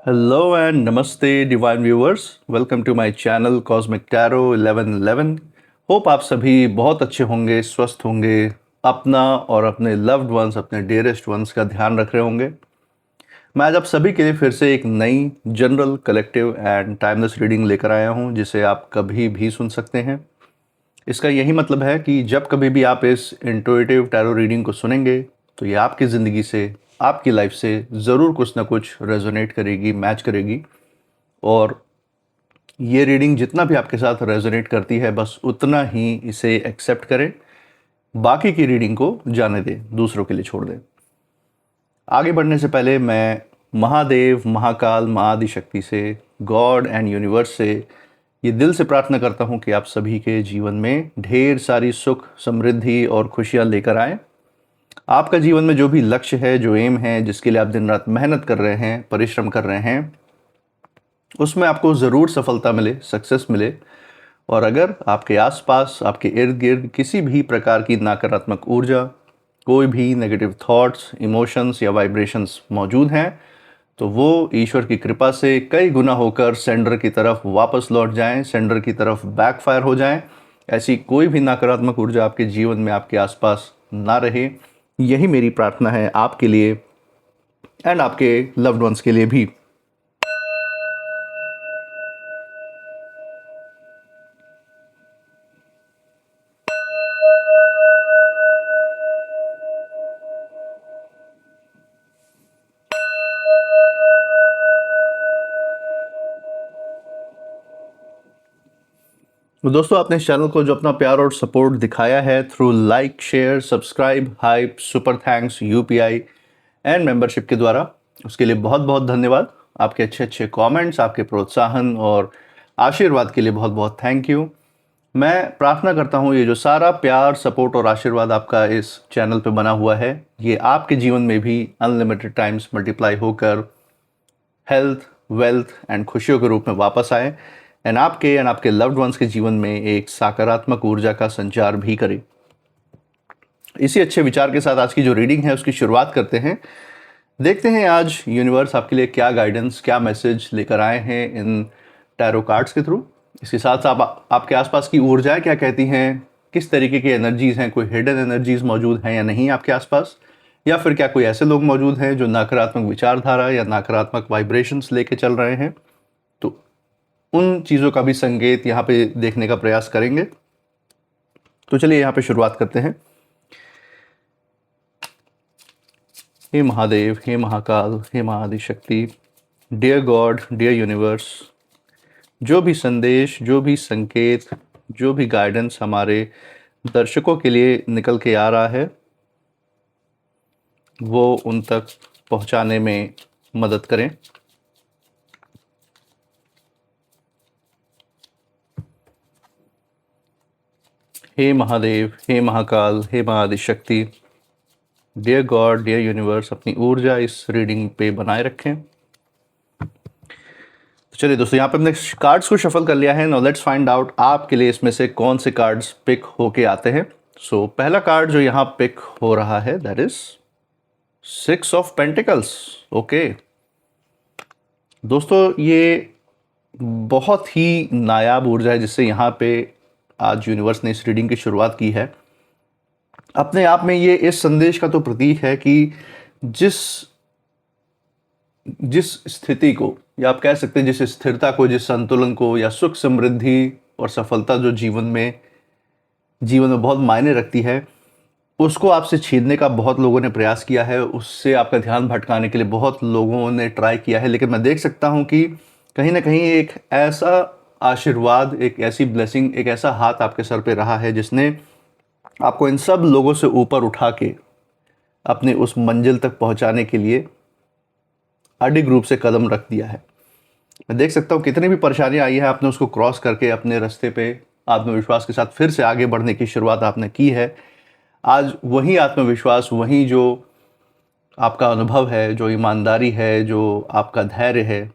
Hello and namaste divine viewers. Welcome to my channel Cosmic Tarot 1111. Hope आप सभी बहुत अच्छे होंगे, स्वस्थ होंगे, अपना और अपने लव्ड वंस, अपने डियरेस्ट वंस का ध्यान रख रहे होंगे। मैं आज आप सभी के लिए फिर से एक नई general collective and timeless reading लेकर आया हूं, जिसे आप कभी भी सुन सकते हैं। इसका यही मतलब है कि जब कभी भी आप इस इंट्यूटिव टैरो रीडिंग को सुनेंगे तो ये आपकी ज़िंदगी से, आपकी लाइफ से ज़रूर कुछ ना कुछ रेजोनेट करेगी, मैच करेगी। और ये रीडिंग जितना भी आपके साथ रेजोनेट करती है, बस उतना ही इसे एक्सेप्ट करें, बाकी की रीडिंग को जाने दें, दूसरों के लिए छोड़ दें। आगे बढ़ने से पहले मैं महादेव, महाकाल, महाआदिशक्ति से, गॉड एंड यूनिवर्स से ये दिल से प्रार्थना करता हूँ कि आप सभी के जीवन में ढेर सारी सुख, समृद्धि और खुशियाँ लेकर आएँ। आपका जीवन में जो भी लक्ष्य है, जो एम है, जिसके लिए आप दिन रात मेहनत कर रहे हैं, परिश्रम कर रहे हैं, उसमें आपको ज़रूर सफलता मिले, सक्सेस मिले। और अगर आपके आसपास, आपके इर्द गिर्द किसी भी प्रकार की नकारात्मक ऊर्जा, कोई भी नेगेटिव थॉट्स, इमोशंस या वाइब्रेशंस मौजूद हैं, तो वो ईश्वर की कृपा से कई गुना होकर सेंडर की तरफ वापस लौट जाएं, सेंडर की तरफ बैकफायर हो जाएं। ऐसी कोई भी नकारात्मक ऊर्जा आपके जीवन में, आपके आसपास ना रहे। यही मेरी प्रार्थना है आपके लिए एंड आपके लव्ड वंस के लिए भी। तो दोस्तों, आपने इस चैनल को जो अपना प्यार और सपोर्ट दिखाया है through like, share, subscribe, hype, super thanks, UPI and membership के द्वारा, उसके लिए बहुत बहुत धन्यवाद। आपके अच्छे अच्छे कमेंट्स, आपके प्रोत्साहन और आशीर्वाद के लिए बहुत बहुत थैंक यू। मैं प्रार्थना करता हूँ ये जो सारा प्यार, सपोर्ट और आशीर्वाद आपका इस चैनल पे बना हुआ है, ये आपके जीवन में भी अनलिमिटेड टाइम्स मल्टीप्लाई होकर हेल्थ, वेल्थ एंड खुशियों के रूप में वापस आए एंड आपके लव्ड वंस के जीवन में एक सकारात्मक ऊर्जा का संचार भी करे। इसी अच्छे विचार के साथ आज की जो रीडिंग है उसकी शुरुआत करते हैं। देखते हैं आज यूनिवर्स आपके लिए क्या गाइडेंस, क्या मैसेज लेकर आए हैं इन टैरो कार्ड्स के थ्रू। इसके साथ साथ आपके आसपास की ऊर्जाएं क्या कहती हैं, किस तरीके की एनर्जीज हैं, कोई हिडन एनर्जीज मौजूद हैं या नहीं आपके आसपास, या फिर क्या कोई ऐसे लोग मौजूद हैं जो नकारात्मक विचारधारा या नकारात्मक वाइब्रेशंस लेके चल रहे हैं। तो उन चीज़ों का भी संकेत यहाँ पे देखने का प्रयास करेंगे। तो चलिए यहाँ पे शुरुआत करते हैं। हे महादेव, हे महाकाल, हे महाआदिशक्ति, डियर गॉड, डियर यूनिवर्स, जो भी संदेश, जो भी संकेत, जो भी गाइडेंस हमारे दर्शकों के लिए निकल के आ रहा है, वो उन तक पहुंचाने में मदद करें। हे महादेव, हे महाकाल, हे महाआदिशक्ति, डियर गॉड, डियर यूनिवर्स, अपनी ऊर्जा इस रीडिंग पे बनाए रखें। तो चलिए दोस्तों, यहाँ पे हमने कार्ड्स को शफल कर लिया है। नाउ लेट्स फाइंड आउट आपके लिए इसमें से कौन से कार्ड्स पिक होके आते हैं। सो पहला कार्ड जो यहाँ पिक हो रहा है, that is 6 of pentacles. Okay दोस्तों, ये बहुत ही नायाब ऊर्जा है जिससे यहाँ पे आज यूनिवर्स ने इस रीडिंग की शुरुआत की है। अपने आप में ये इस संदेश का तो प्रतीक है कि जिस स्थिति को, या आप कह सकते हैं जिस स्थिरता को, जिस संतुलन को, या सुख, समृद्धि और सफलता जो जीवन में बहुत मायने रखती है, उसको आपसे छीनने का बहुत लोगों ने प्रयास किया है। उससे आपका ध्यान भटकाने के लिए बहुत लोगों ने ट्राई किया है। लेकिन मैं देख सकता हूँ कि कहीं ना कहीं एक ऐसा आशीर्वाद, एक ऐसी ब्लेसिंग, एक ऐसा हाथ आपके सर पे रहा है जिसने आपको इन सब लोगों से ऊपर उठा के अपने उस मंजिल तक पहुंचाने के लिए अडिग रूप से कदम रख दिया है। मैं देख सकता हूँ कितनी भी परेशानियां आई है, आपने उसको क्रॉस करके अपने रास्ते पे आत्मविश्वास के साथ फिर से आगे बढ़ने की शुरुआत आपने की है। आज वही आत्मविश्वास, वही जो आपका अनुभव है, जो ईमानदारी है, जो आपका धैर्य है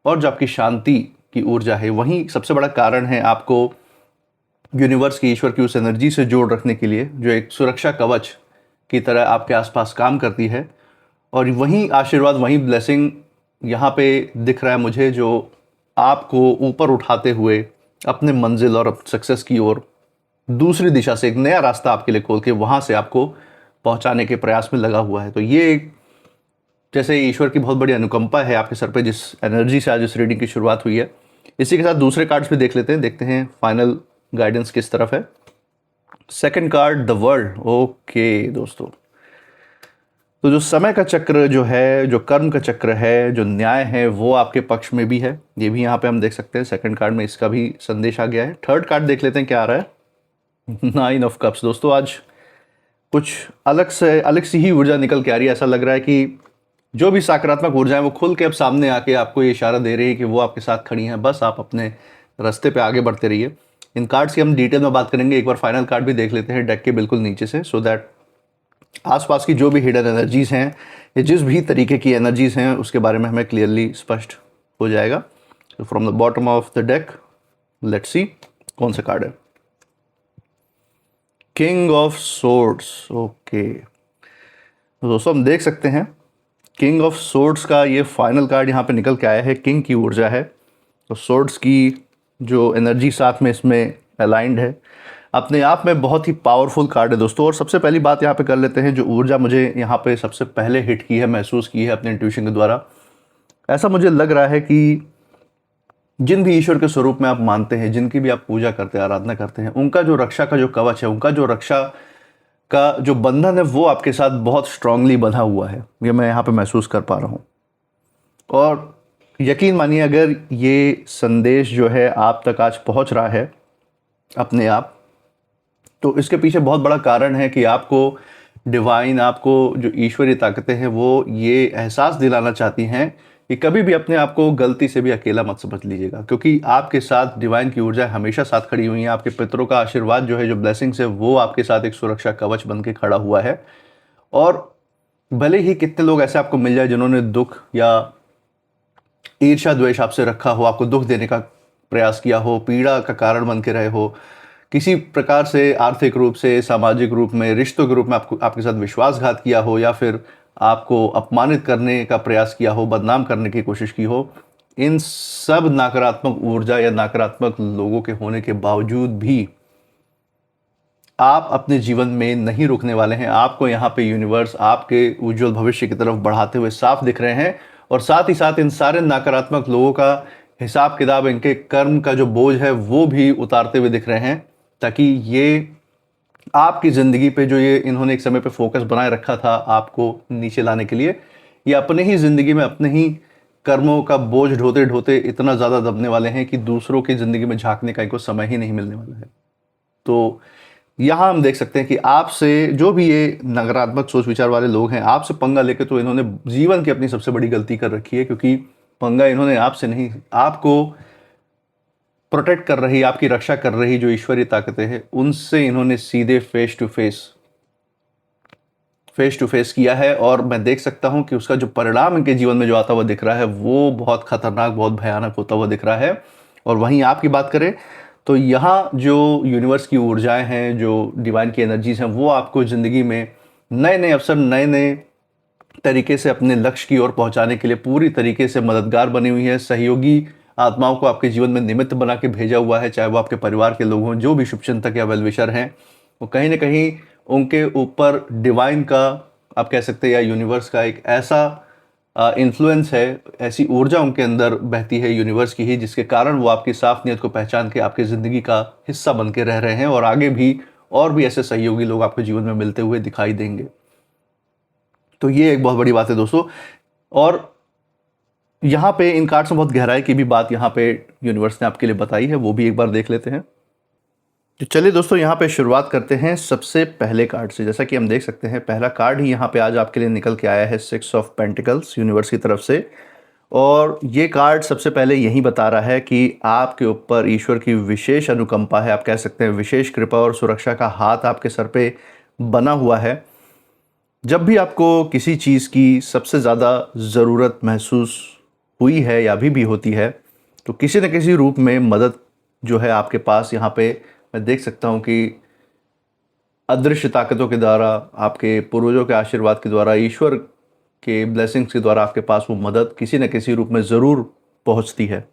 और जो आपकी शांति की ऊर्जा है, वही सबसे बड़ा कारण है आपको यूनिवर्स की, ईश्वर की उस एनर्जी से जोड़ रखने के लिए, जो एक सुरक्षा कवच की तरह आपके आसपास काम करती है। और वही आशीर्वाद, वही ब्लेसिंग यहाँ पे दिख रहा है मुझे, जो आपको ऊपर उठाते हुए अपने मंजिल और सक्सेस की ओर दूसरी दिशा से एक नया रास्ता आपके लिए खोल के वहाँ से आपको पहुँचाने के प्रयास में लगा हुआ है। तो ये एक जैसे ईश्वर की बहुत बड़ी अनुकंपा है आपके सर पे, जिस एनर्जी से आज इस रीडिंग की शुरुआत हुई है। इसी के साथ दूसरे कार्ड्स भी देख लेते हैं, देखते हैं फाइनल गाइडेंस किस तरफ है। Second card, the world. Okay दोस्तों, तो जो समय का चक्र जो है, जो कर्म का चक्र है, जो न्याय है, वो आपके पक्ष में भी है। ये भी यहाँ पे हम देख सकते हैं। सेकंड कार्ड में इसका भी संदेश आ गया है। थर्ड कार्ड देख लेते हैं क्या आ रहा है। 9 ऑफ कप्स। दोस्तों आज कुछ अलग सी ही ऊर्जा निकल के आ रही है। ऐसा लग रहा है कि जो भी सकारात्मक ऊर्जा है वो खुल के अब सामने आके आपको ये इशारा दे रही है कि वो आपके साथ खड़ी हैं, बस आप अपने रास्ते पे आगे बढ़ते रहिए। इन कार्ड्स की हम डिटेल में बात करेंगे। एक बार फाइनल कार्ड भी देख लेते हैं डेक के बिल्कुल नीचे से, सो दैट आसपास की जो भी हिडन एनर्जीज हैं या जिस भी तरीके की एनर्जीज हैं उसके बारे में हमें क्लियरली स्पष्ट हो जाएगा। तो from the bottom of the deck let's see कौन सा कार्ड है। King of swords. ओके दोस्तों, हम देख सकते हैं किंग ऑफ सोर्ड्स का ये फाइनल कार्ड यहाँ पे निकल के आया है। किंग की ऊर्जा है, तो सोर्ड्स की जो एनर्जी साथ में इसमें अलाइंड है, अपने आप में बहुत ही पावरफुल कार्ड है दोस्तों। और सबसे पहली बात यहाँ पे कर लेते हैं, जो ऊर्जा मुझे यहाँ पे सबसे पहले हिट की है, महसूस की है अपने इंट्यूशन के द्वारा, ऐसा मुझे लग रहा है कि जिन भी ईश्वर के स्वरूप में आप मानते हैं, जिनकी भी आप पूजा करते हैं, आराधना करते हैं, उनका जो रक्षा का जो कवच है, उनका जो रक्षा का जो बंधन है, वो आपके साथ बहुत स्ट्रांगली बंधा हुआ है। ये मैं यहाँ पे महसूस कर पा रहा हूँ। और यकीन मानिए, अगर ये संदेश जो है आप तक आज पहुँच रहा है अपने आप, तो इसके पीछे बहुत बड़ा कारण है कि आपको डिवाइन, आपको जो ईश्वरीय ताकतें हैं, वो ये एहसास दिलाना चाहती हैं कि कभी भी अपने आप को गलती से भी अकेला मत समझ लीजिएगा, क्योंकि आपके साथ डिवाइन की ऊर्जा हमेशा साथ खड़ी हुई है। आपके पितरों का आशीर्वाद जो है, जो ब्लेसिंग्स है, वो आपके साथ एक सुरक्षा कवच बन के खड़ा हुआ है। और भले ही कितने लोग ऐसे आपको मिल जाए जिन्होंने दुख या ईर्ष्या द्वेष आपसे रखा हो, आपको दुख देने का प्रयास किया हो, पीड़ा का कारण बन के रहे हो, किसी प्रकार से आर्थिक रूप से, सामाजिक रूप में, रिश्तों के रूप में आपके साथ विश्वासघात किया हो, या फिर आपको अपमानित करने का प्रयास किया हो, बदनाम करने की कोशिश की हो, इन सब नकारात्मक ऊर्जा या नकारात्मक लोगों के होने के बावजूद भी आप अपने जीवन में नहीं रुकने वाले हैं। आपको यहाँ पे यूनिवर्स आपके उज्जवल भविष्य की तरफ बढ़ाते हुए साफ दिख रहे हैं। और साथ ही साथ इन सारे नकारात्मक लोगों का हिसाब किताब, इनके कर्म का जो बोझ है, वो भी उतारते हुए दिख रहे हैं, ताकि ये आपकी ज़िंदगी पे जो ये इन्होंने एक समय पे फोकस बनाए रखा था आपको नीचे लाने के लिए, ये अपने ही ज़िंदगी में अपने ही कर्मों का बोझ ढोते ढोते इतना ज़्यादा दबने वाले हैं कि दूसरों की ज़िंदगी में झांकने का इनको समय ही नहीं मिलने वाला है। तो यहाँ हम देख सकते हैं कि आपसे जो भी ये नकारात्मक सोच विचार वाले लोग हैं, आपसे पंगा लेके तो इन्होंने जीवन की अपनी सबसे बड़ी गलती कर रखी है, क्योंकि पंगा इन्होंने आपसे नहीं, आपको प्रोटेक्ट कर रही, आपकी रक्षा कर रही जो ईश्वरीय ताकतें हैं, उनसे इन्होंने सीधे फेस टू फेस किया है। और मैं देख सकता हूं कि उसका जो परिणाम इनके जीवन में जो आता हुआ दिख रहा है, वो बहुत खतरनाक, बहुत भयानक होता हुआ दिख रहा है। और वहीं आपकी बात करें तो यहाँ जो यूनिवर्स की ऊर्जाएं हैं, जो डिवाइन की एनर्जीज हैं, वो आपको ज़िंदगी में नए नए अवसर, नए नए तरीके से अपने लक्ष्य की ओर पहुंचाने के लिए पूरी तरीके से मददगार बनी हुई है। सहयोगी आत्माओं को आपके जीवन में निमित्त बना के भेजा हुआ है, चाहे वो आपके परिवार के लोग हों, जो भी शुभचिंतक या वेलविशर हैं, वो कहीं ना कहीं उनके ऊपर डिवाइन का, आप कह सकते हैं, या यूनिवर्स का एक ऐसा इन्फ्लुएंस है, ऐसी ऊर्जा उनके अंदर बहती है यूनिवर्स की ही, जिसके कारण वो आपकी साफ नीयत को पहचान के आपकी ज़िंदगी का हिस्सा बन के रह रहे हैं। और आगे भी और भी ऐसे सहयोगी लोग आपके जीवन में मिलते हुए दिखाई देंगे। तो ये एक बहुत बड़ी बात है दोस्तों। और यहाँ पे इन कार्ड्स में बहुत गहराई की भी बात यहाँ पे यूनिवर्स ने आपके लिए बताई है, वो भी एक बार देख लेते हैं। तो चलिए दोस्तों, यहाँ पे शुरुआत करते हैं सबसे पहले कार्ड से। जैसा कि हम देख सकते हैं, पहला कार्ड ही यहाँ पे आज आपके लिए निकल के आया है, 6 ऑफ पेंटिकल्स, यूनिवर्स की तरफ से। और ये कार्ड सबसे पहले यही बता रहा है कि आपके ऊपर ईश्वर की विशेष अनुकंपा है, आप कह सकते हैं विशेष कृपा और सुरक्षा का हाथ आपके सर पे बना हुआ है। जब भी आपको किसी चीज़ की सबसे ज़्यादा ज़रूरत महसूस हुई है या अभी भी होती है, तो किसी न किसी रूप में मदद जो है आपके पास यहाँ पे मैं देख सकता हूँ कि अदृश्य ताकतों के द्वारा, आपके पूर्वजों के आशीर्वाद के द्वारा, ईश्वर के ब्लेसिंग्स के द्वारा आपके पास वो मदद किसी न किसी रूप में ज़रूर पहुंचती है।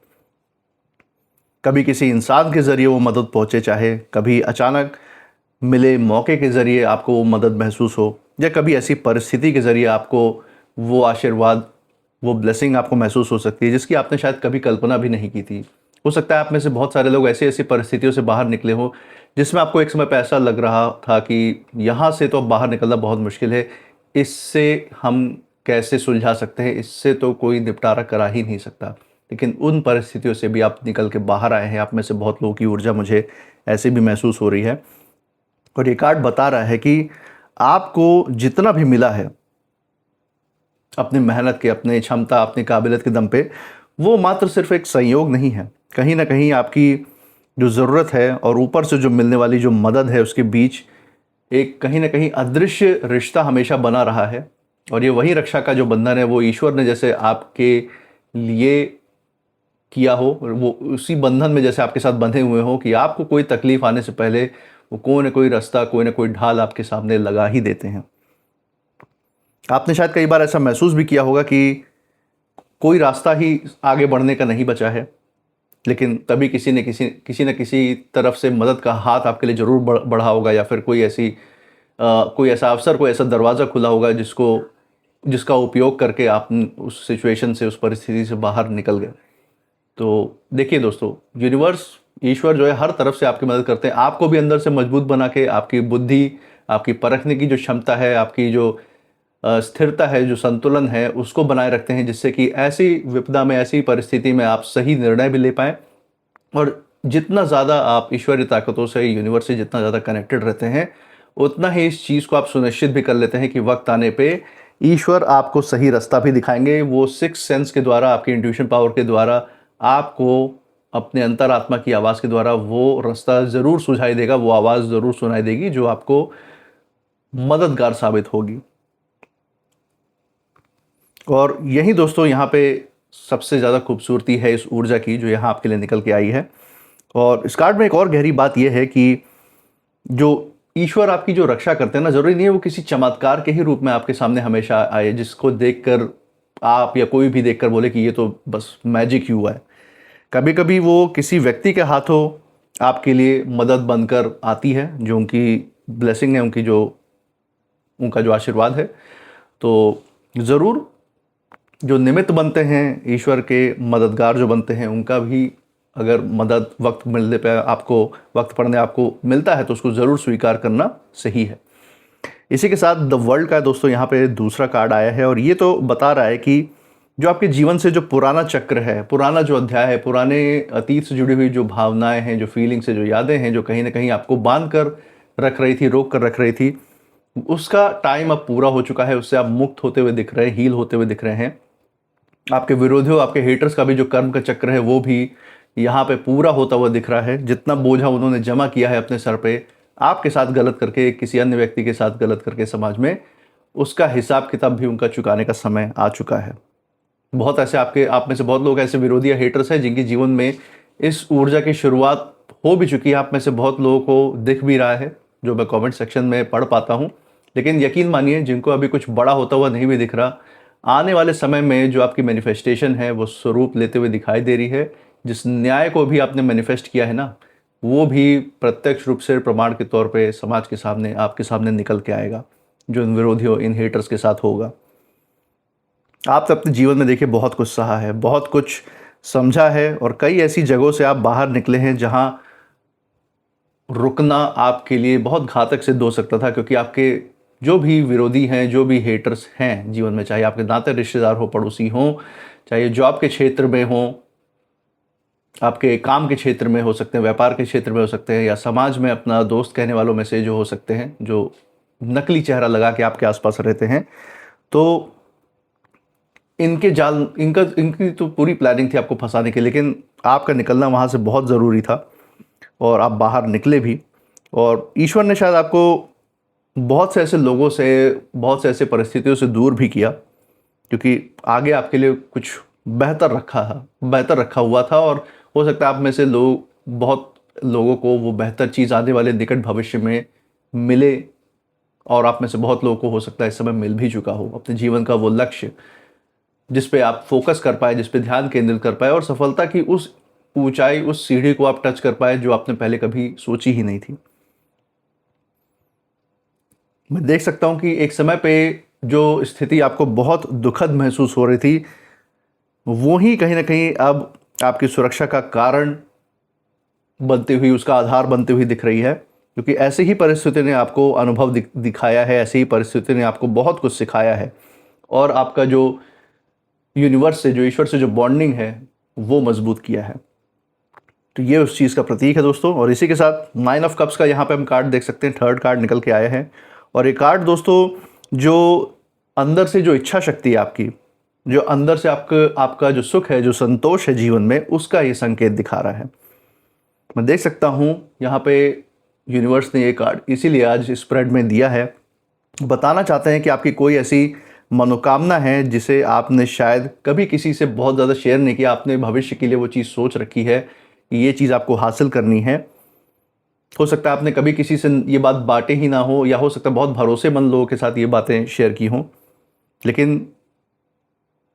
कभी किसी इंसान के ज़रिए वो मदद पहुंचे, चाहे कभी अचानक मिले मौके के ज़रिए आपको वो मदद महसूस हो, या कभी ऐसी परिस्थिति के ज़रिए आपको वो आशीर्वाद, वो ब्लेसिंग आपको महसूस हो सकती है जिसकी आपने शायद कभी कल्पना भी नहीं की थी। हो सकता है आप में से बहुत सारे लोग ऐसी ऐसी परिस्थितियों से बाहर निकले हो जिसमें आपको एक समय पे ऐसा लग रहा था कि यहाँ से तो अब बाहर निकलना बहुत मुश्किल है, इससे हम कैसे सुलझा सकते हैं, इससे तो कोई निपटारा करा ही नहीं सकता। लेकिन उन परिस्थितियों से भी आप निकल के बाहर आए हैं। आप में से बहुत लोगों की ऊर्जा मुझे ऐसे भी महसूस हो रही है। और ये कार्ड बता रहा है कि आपको जितना भी मिला है अपनी मेहनत के, अपने क्षमता, अपनी काबिलियत के दम पे, वो मात्र सिर्फ एक संयोग नहीं है। कहीं ना कहीं आपकी जो ज़रूरत है और ऊपर से जो मिलने वाली जो मदद है, उसके बीच एक कहीं ना कहीं अदृश्य रिश्ता हमेशा बना रहा है। और ये वही रक्षा का जो बंधन है, वो ईश्वर ने जैसे आपके लिए किया हो, वो उसी बंधन में जैसे आपके साथ बंधे हुए हो कि आपको कोई तकलीफ आने से पहले वो कोई ना कोई रास्ता, कोई ना कोई ढाल आपके सामने लगा ही देते हैं। आपने शायद कई बार ऐसा महसूस भी किया होगा कि कोई रास्ता ही आगे बढ़ने का नहीं बचा है, लेकिन तभी किसी न किसी तरफ से मदद का हाथ आपके लिए ज़रूर बढ़ा होगा, या फिर कोई ऐसा अवसर, कोई ऐसा दरवाज़ा खुला होगा जिसका उपयोग करके आप उस सिचुएशन से, उस परिस्थिति से बाहर निकल गए। तो देखिए दोस्तों, यूनिवर्स, ईश्वर जो है हर तरफ से आपकी मदद करते हैं। आपको भी अंदर से मजबूत बना के, आपकी बुद्धि, आपकी परखने की जो क्षमता है, आपकी जो स्थिरता है, जो संतुलन है, उसको बनाए रखते हैं, जिससे कि ऐसी विपदा में, ऐसी परिस्थिति में आप सही निर्णय भी ले पाएँ। और जितना ज़्यादा आप ईश्वरीय ताकतों से, यूनिवर्स से जितना ज़्यादा कनेक्टेड रहते हैं, उतना ही इस चीज़ को आप सुनिश्चित भी कर लेते हैं कि वक्त आने पे ईश्वर आपको सही रास्ता भी दिखाएंगे। वो सिक्स सेंस के द्वारा, आपकी इंट्यूशन पावर के द्वारा, आपको अपने अंतरात्मा की आवाज़ के द्वारा वो रास्ता ज़रूर सुझाई देगा, वो आवाज़ ज़रूर सुनाई देगी जो आपको मददगार साबित होगी। और यही दोस्तों यहाँ पे सबसे ज़्यादा खूबसूरती है इस ऊर्जा की, जो यहाँ आपके लिए निकल के आई है। और इस कार्ड में एक और गहरी बात यह है कि जो ईश्वर आपकी जो रक्षा करते हैं ना, ज़रूरी नहीं है वो किसी चमत्कार के ही रूप में आपके सामने हमेशा आए, जिसको देखकर आप या कोई भी देखकर बोले कि ये तो बस मैजिक ही हुआ है। कभी कभी वो किसी व्यक्ति के हाथों आपके लिए मदद बनकर आती है, जो उनकी ब्लेसिंग है, उनका जो आशीर्वाद है। तो ज़रूर जो निमित्त बनते हैं, ईश्वर के मददगार जो बनते हैं, उनका भी अगर मदद वक्त मिलने पे आपको, वक्त पड़ने आपको मिलता है, तो उसको ज़रूर स्वीकार करना सही है। इसी के साथ द वर्ल्ड का दोस्तों यहाँ पे दूसरा कार्ड आया है, और ये तो बता रहा है कि जो आपके जीवन से जो पुराना चक्र है, पुराना जो अध्याय है, पुराने अतीत से जुड़ी हुई जो भावनाएं हैं, जो फीलिंग्स है, जो यादें हैं, जो कहीं ना कहीं आपको बांध कर रख रही थी, रोक कर रख रही थी, उसका टाइम अब पूरा हो चुका है। उससे आप मुक्त होते हुए दिख रहे हैं, हील होते हुए दिख रहे हैं। आपके विरोधियों, आपके हेटर्स का भी जो कर्म का चक्र है, वो भी यहाँ पे पूरा होता हुआ दिख रहा है। जितना बोझा उन्होंने जमा किया है अपने सर पे, आपके साथ गलत करके, किसी अन्य व्यक्ति के साथ गलत करके समाज में, उसका हिसाब किताब भी उनका चुकाने का समय आ चुका है। बहुत ऐसे आप में से बहुत लोग ऐसे विरोधी या हेटर्स हैं जिनके जीवन में इस ऊर्जा की शुरुआत हो भी चुकी है। आप में से बहुत लोगों को दिख भी रहा है, जो मैं कमेंट सेक्शन में पढ़ पाता हूँ। लेकिन यकीन मानिए, जिनको अभी कुछ बड़ा होता हुआ नहीं भी दिख रहा, आने वाले समय में जो आपकी मैनिफेस्टेशन है वो स्वरूप लेते हुए दिखाई दे रही है। जिस न्याय को भी आपने मैनिफेस्ट किया है ना, वो भी प्रत्यक्ष रूप से प्रमाण के तौर पे समाज के सामने, आपके सामने निकल के आएगा, जो इन विरोधियों, इन हेटर्स के साथ होगा। आपने अपने जीवन में देखिए बहुत कुछ सहा है, बहुत कुछ समझा है, और कई ऐसी जगहों से आप बाहर निकले हैं जहां रुकना आपके लिए बहुत घातक सिद्ध हो सकता था। क्योंकि आपके जो भी विरोधी हैं, जो भी हेटर्स हैं जीवन में, चाहे आपके नाते रिश्तेदार हो, पड़ोसी हों, चाहे जॉब के क्षेत्र में हों, आपके काम के क्षेत्र में हो सकते हैं, व्यापार के क्षेत्र में हो सकते हैं, या समाज में अपना दोस्त कहने वालों में से जो हो सकते हैं, जो नकली चेहरा लगा के आपके आसपास रहते हैं, तो इनकी तो पूरी प्लानिंग थी आपको फंसाने की। लेकिन आपका निकलना वहाँ से बहुत ज़रूरी था, और आप बाहर निकले भी। और ईश्वर ने शायद आपको बहुत से ऐसे लोगों से, बहुत से ऐसे परिस्थितियों से दूर भी किया, क्योंकि आगे आपके लिए कुछ बेहतर रखा हुआ था। और हो सकता है आप में से बहुत लोगों को वो बेहतर चीज़ आने वाले निकट भविष्य में मिले, और आप में से बहुत लोगों को हो सकता है इस समय मिल भी चुका हो अपने जीवन का वो लक्ष्य जिस पे आप फोकस कर पाए, जिस पे ध्यान केंद्रित कर पाए और सफलता की उस ऊंचाई, उस सीढ़ी को आप टच कर पाए जो आपने पहले कभी सोची ही नहीं थी। मैं देख सकता हूं कि एक समय पे जो स्थिति आपको बहुत दुखद महसूस हो रही थी, वो ही कहीं ना कहीं अब आपकी सुरक्षा का कारण बनती हुई, उसका आधार बनती हुई दिख रही है, क्योंकि ऐसी ही परिस्थिति ने आपको अनुभव दिखाया है, ऐसी ही परिस्थिति ने आपको बहुत कुछ सिखाया है और आपका जो यूनिवर्स से, जो ईश्वर से जो बॉन्डिंग है वो मजबूत किया है। तो ये उस चीज़ का प्रतीक है दोस्तों। और इसी के साथ 9 ऑफ कप्स का यहाँ पे हम कार्ड देख सकते हैं, थर्ड कार्ड निकल के आए हैं। और ये कार्ड दोस्तों जो अंदर से जो इच्छा शक्ति है आपकी, जो अंदर से आपका जो सुख है, जो संतोष है जीवन में, उसका ये संकेत दिखा रहा है। मैं देख सकता हूँ यहाँ पे यूनिवर्स ने ये कार्ड इसीलिए आज स्प्रेड में दिया है, बताना चाहते हैं कि आपकी कोई ऐसी मनोकामना है जिसे आपने शायद कभी किसी से बहुत ज़्यादा शेयर नहीं किया, आपने भविष्य के लिए वो चीज़ सोच रखी है कि ये चीज़ आपको हासिल करनी है। हो सकता है आपने कभी किसी से ये बात बांटे ही ना हो, या हो सकता है बहुत भरोसेमंद लोगों के साथ ये बातें शेयर की हों, लेकिन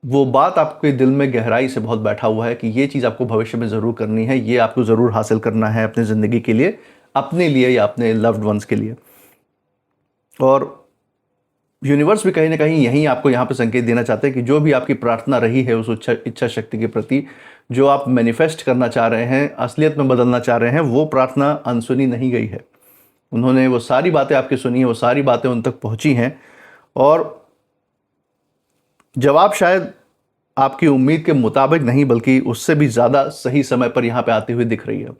वो बात आपके दिल में गहराई से बहुत बैठा हुआ है कि ये चीज़ आपको भविष्य में ज़रूर करनी है, ये आपको ज़रूर हासिल करना है अपनी ज़िंदगी के लिए, अपने लिए या अपने लव्ड वंस के लिए। और यूनिवर्स भी कहीं ना कहीं यही आपको यहाँ पे संकेत देना चाहते हैं कि जो भी आपकी प्रार्थना रही है उस इच्छा शक्ति के प्रति, जो आप मैनिफेस्ट करना चाह रहे हैं, असलियत में बदलना चाह रहे हैं, वो प्रार्थना अनसुनी नहीं गई है। उन्होंने वो सारी बातें आपकी सुनी हैं, वो सारी बातें उन तक पहुंची हैं और जवाब शायद आपकी उम्मीद के मुताबिक नहीं बल्कि उससे भी ज़्यादा सही समय पर यहाँ पे आती हुई दिख रही है।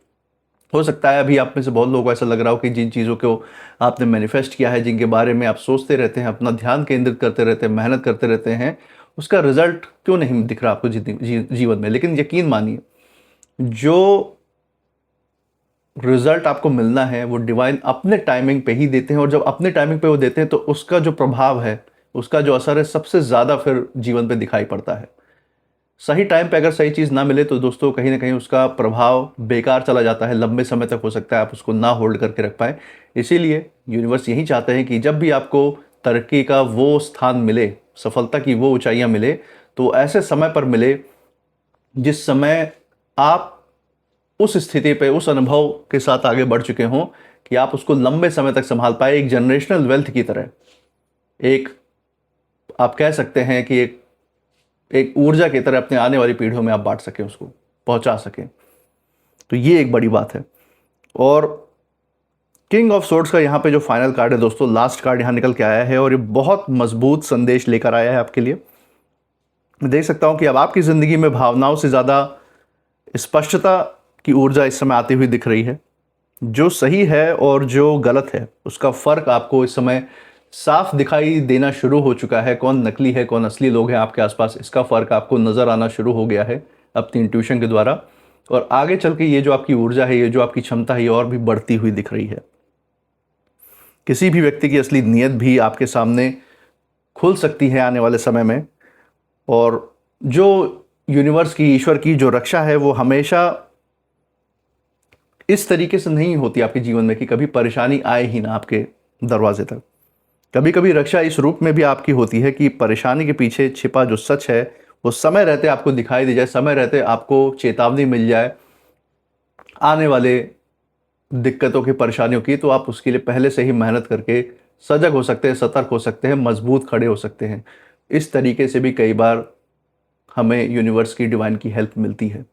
हो सकता है अभी आप में से बहुत लोगों को ऐसा लग रहा हो कि जिन चीज़ों को आपने मैनिफेस्ट किया है, जिनके बारे में आप सोचते रहते हैं, अपना ध्यान केंद्रित करते रहते हैं, मेहनत करते रहते हैं, उसका रिजल्ट क्यों नहीं दिख रहा आपको जीवन में। लेकिन यकीन मानिए, जो रिजल्ट आपको मिलना है वो डिवाइन अपने टाइमिंग पे ही देते हैं, और जब अपने टाइमिंग पे वो देते हैं तो उसका जो प्रभाव है, उसका जो असर है, सबसे ज़्यादा फिर जीवन पे दिखाई पड़ता है। सही टाइम पे अगर सही चीज़ ना मिले तो दोस्तों कहीं ना कहीं उसका प्रभाव बेकार चला जाता है, लंबे समय तक हो सकता है आप उसको ना होल्ड करके रख पाए। इसीलिए यूनिवर्स यही चाहते हैं कि जब भी आपको तरक्की का वो स्थान मिले, सफलता की वो ऊंचाइयां मिले, तो ऐसे समय पर मिले जिस समय आप उस स्थिति पे, उस अनुभव के साथ आगे बढ़ चुके हों कि आप उसको लंबे समय तक संभाल पाए। एक जनरेशनल वेल्थ की तरह, एक आप कह सकते हैं कि एक ऊर्जा की तरह अपने आने वाली पीढ़ियों में आप बांट सकें, उसको पहुंचा सकें। तो ये एक बड़ी बात है। और किंग ऑफ सोर्ड्स का यहाँ पे जो फाइनल कार्ड है दोस्तों, लास्ट कार्ड यहाँ निकल के आया है और ये बहुत मजबूत संदेश लेकर आया है आपके लिए। मैं देख सकता हूँ कि अब आपकी ज़िंदगी में भावनाओं से ज़्यादा स्पष्टता की ऊर्जा इस समय आती हुई दिख रही है। जो सही है और जो गलत है उसका फ़र्क आपको इस समय साफ दिखाई देना शुरू हो चुका है। कौन नकली है, कौन असली लोग हैं आपके आसपास, इसका फ़र्क आपको नज़र आना शुरू हो गया है अपनी इंट्यूशन के द्वारा। और आगे चल के ये जो आपकी ऊर्जा है, ये जो आपकी क्षमता है, ये और भी बढ़ती हुई दिख रही है। किसी भी व्यक्ति की असली नीयत भी आपके सामने खुल सकती है आने वाले समय में। और जो यूनिवर्स की, ईश्वर की जो रक्षा है वो हमेशा इस तरीके से नहीं होती आपके जीवन में कि कभी परेशानी आए ही ना आपके दरवाजे तक। कभी कभी रक्षा इस रूप में भी आपकी होती है कि परेशानी के पीछे छिपा जो सच है वो समय रहते आपको दिखाई दे जाए, समय रहते आपको चेतावनी मिल जाए आने वाले दिक्कतों की, परेशानियों की, तो आप उसके लिए पहले से ही मेहनत करके सजग हो सकते हैं, सतर्क हो सकते हैं, मजबूत खड़े हो सकते हैं। इस तरीके से भी कई बार हमें यूनिवर्स की, डिवाइन की हेल्प मिलती है।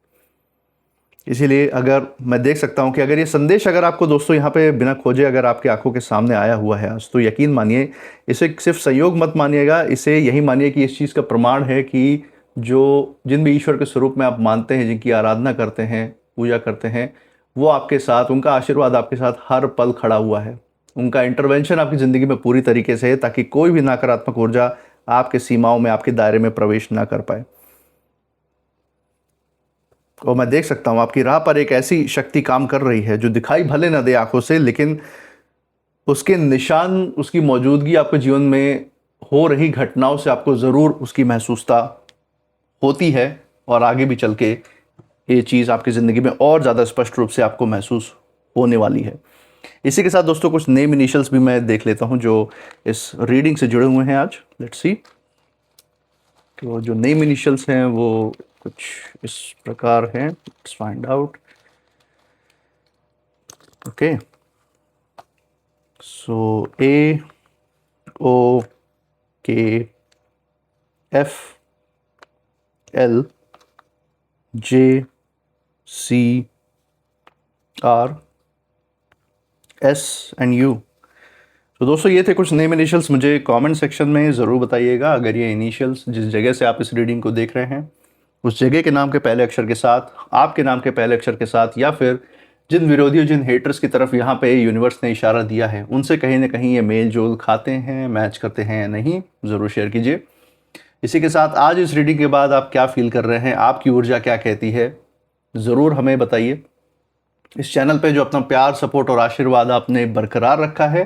इसीलिए अगर मैं देख सकता हूं कि अगर ये संदेश अगर आपको दोस्तों यहाँ पे बिना खोजे अगर आपकी आंखों के सामने आया हुआ है आज, तो यकीन मानिए, इसे सिर्फ संयोग मत मानिएगा, इसे यही मानिए कि इस चीज़ का प्रमाण है कि जिन भी ईश्वर के स्वरूप में आप मानते हैं, जिनकी आराधना करते हैं, पूजा करते हैं, वो आपके साथ, उनका आशीर्वाद आपके साथ हर पल खड़ा हुआ है। उनका इंटरवेंशन आपकी ज़िंदगी में पूरी तरीके से है ताकि कोई भी नकारात्मक ऊर्जा आपके सीमाओं में, आपके दायरे में प्रवेश ना कर पाए। और मैं देख सकता हूँ आपकी राह पर एक ऐसी शक्ति काम कर रही है जो दिखाई भले ना दे आंखों से, लेकिन उसके निशान, उसकी मौजूदगी आपके जीवन में हो रही घटनाओं से आपको ज़रूर उसकी महसूसता होती है। और आगे भी चल के ये चीज़ आपकी ज़िंदगी में और ज़्यादा स्पष्ट रूप से आपको महसूस होने वाली है। इसी के साथ दोस्तों कुछ नेम इनिशियल्स भी मैं देख लेता हूं जो इस रीडिंग से जुड़े हुए हैं आज। Let's see. तो जो नेम इनिशियल्स हैं वो कुछ इस प्रकार हैं। Let's find out. Okay, so A O K F L J C R S and U। तो दोस्तों ये थे कुछ नेम इनिशियल्स। मुझे कमेंट सेक्शन में ज़रूर बताइएगा अगर ये इनिशियल्स जिस जगह से आप इस रीडिंग को देख रहे हैं उस जगह के नाम के पहले अक्षर के साथ, आपके नाम के पहले अक्षर के साथ, या फिर जिन विरोधियों, जिन हेटर्स की तरफ यहाँ पे यूनिवर्स ने इशारा दिया है उनसे कहीं ना कहीं ये मेल जोल खाते हैं, मैच करते हैं या नहीं, ज़रूर शेयर कीजिए। इसी के साथ आज इस रीडिंग के बाद आप क्या फील कर रहे हैं, आपकी ऊर्जा क्या कहती है, ज़रूर हमें बताइए। इस चैनल पे जो अपना प्यार, सपोर्ट और आशीर्वाद आपने बरकरार रखा है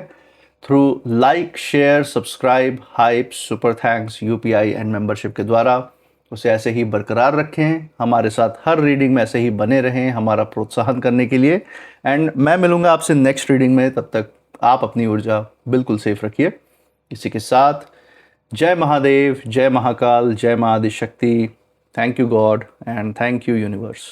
through like, share, subscribe, hype, super thanks, UPI and membership के द्वारा, उसे ऐसे ही बरकरार रखें। हमारे साथ हर रीडिंग में ऐसे ही बने रहें हमारा प्रोत्साहन करने के लिए। एंड मैं मिलूंगा आपसे नेक्स्ट रीडिंग में, तब तक आप अपनी ऊर्जा बिल्कुल सेफ रखिए। इसी के साथ जय महादेव, जय महाकाल, जय Mahaadishakti. Thank you God and thank you universe.